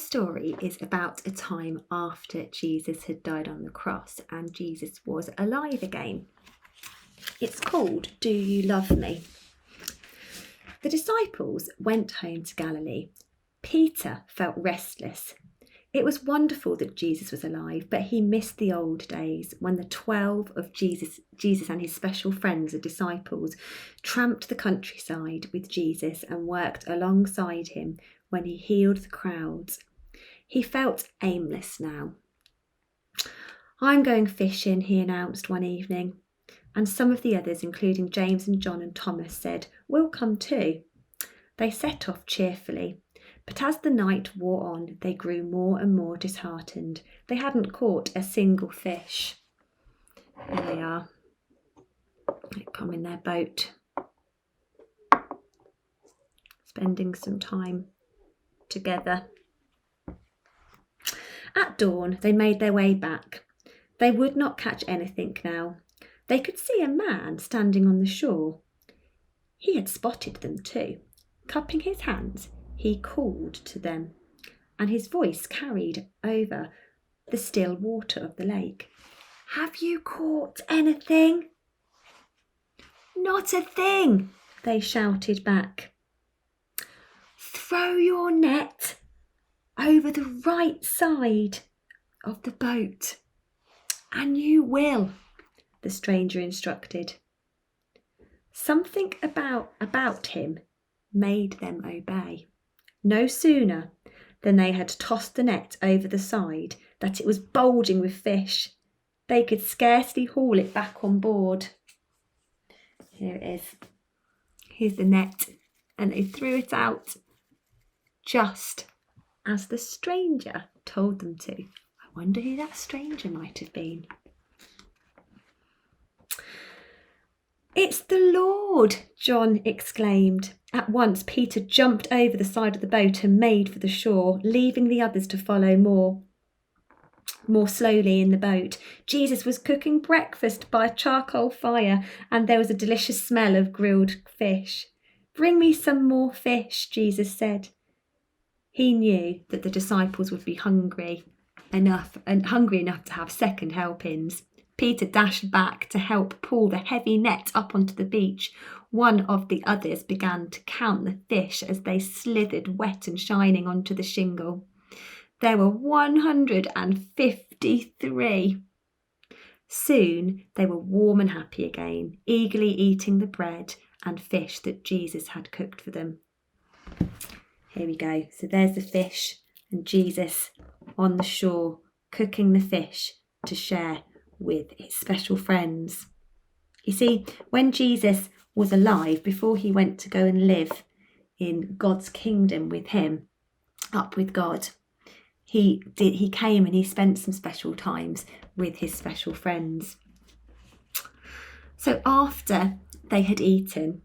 story is about a time after Jesus had died on the cross and Jesus was alive again. It's called Do You Love Me? The disciples went home to Galilee. Peter felt restless. It was wonderful that Jesus was alive, but he missed the old days when the 12 of Jesus and his special friends, the disciples, tramped the countryside with Jesus and worked alongside him when he healed the crowds. He felt aimless now. "I'm going fishing," he announced one evening, and some of the others, including James and John and Thomas, said, "We'll come too." They set off cheerfully. But as the night wore on, they grew more and more disheartened. They hadn't caught a single fish. Here they are. They come in their boat, spending some time together. At dawn, they made their way back. They would not catch anything now. They could see a man standing on the shore. He had spotted them too. Cupping his hands, he called to them, and his voice carried over the still water of the lake. "Have you caught anything?" "Not a thing," they shouted back. "Throw your net over the right side of the boat, and you will," the stranger instructed. Something about him made them obey. No sooner than they had tossed the net over the side that it was bulging with fish. They could scarcely haul it back on board. Here it is. Here's the net, and they threw it out just as the stranger told them to. I wonder who that stranger might have been. "It's the Lord!" John exclaimed. At once, Peter jumped over the side of the boat and made for the shore, leaving the others to follow more slowly in the boat. Jesus was cooking breakfast by a charcoal fire, and there was a delicious smell of grilled fish. "Bring me some more fish," Jesus said. He knew that the disciples would be hungry enough to have second helpings. Peter dashed back to help pull the heavy net up onto the beach. One of the others began to count the fish as they slithered wet and shining onto the shingle. There were 153. Soon they were warm and happy again, eagerly eating the bread and fish that Jesus had cooked for them. Here we go. So there's the fish and Jesus on the shore cooking the fish to share with his special friends. You see, when Jesus was alive, before he went to go and live in God's kingdom with him, up with God, he came and he spent some special times with his special friends. So after they had eaten,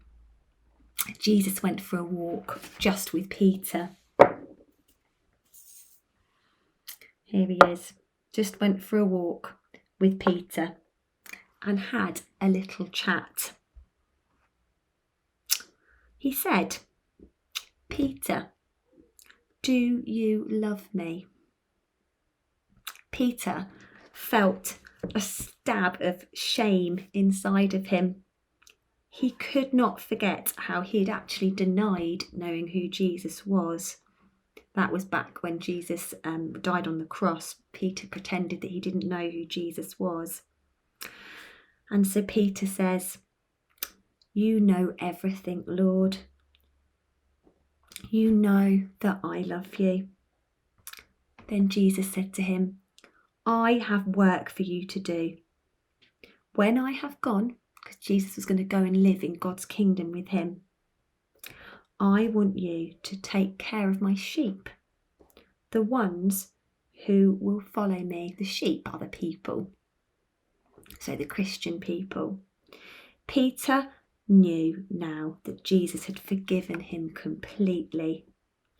Jesus went for a walk just with Peter. Here he is. Just went for a walk with Peter and had a little chat. He said, "Peter, do you love me?" Peter felt a stab of shame inside of him. He could not forget how he had actually denied knowing who Jesus was. That was back when Jesus died on the cross. Peter pretended that he didn't know who Jesus was. And so Peter says, "You know everything, Lord. You know that I love you." Then Jesus said to him, "I have work for you to do. When I have gone," because Jesus was going to go and live in God's kingdom with him, "I want you to take care of my sheep, the ones who will follow me." The sheep are the people, so the Christian people. Peter knew now that Jesus had forgiven him completely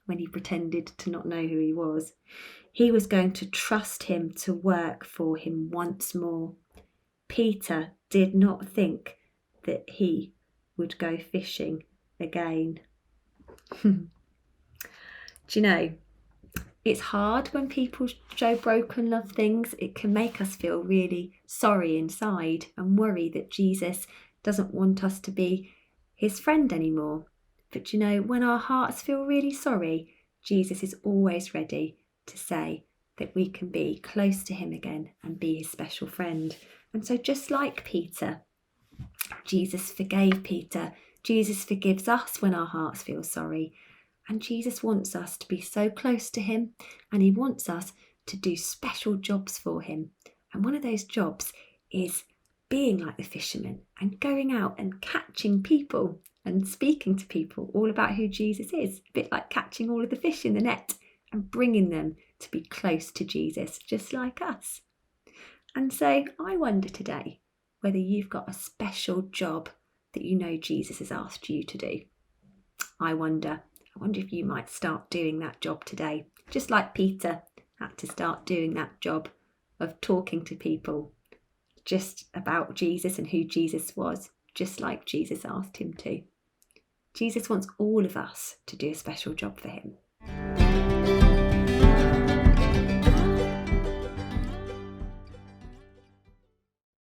when he pretended to not know who he was. He was going to trust him to work for him once more. Peter did not think that he would go fishing again. Do you know, It's hard when people show broken love things. It can make us feel really sorry inside and worry that Jesus doesn't want us to be his friend anymore. But you know, when our hearts feel really sorry, Jesus is always ready to say that we can be close to him again and be his special friend. And so just like Peter, Jesus forgave Peter. Jesus forgives us when our hearts feel sorry. And Jesus wants us to be so close to him, and he wants us to do special jobs for him. And one of those jobs is being like the fishermen and going out and catching people and speaking to people all about who Jesus is, a bit like catching all of the fish in the net and bringing them to be close to Jesus, just like us. And so I wonder today whether you've got a special job that you know Jesus has asked you to do. I wonder if you might start doing that job today, just like Peter had to start doing that job of talking to people just about Jesus and who Jesus was, just like Jesus asked him to. Jesus wants all of us to do a special job for him.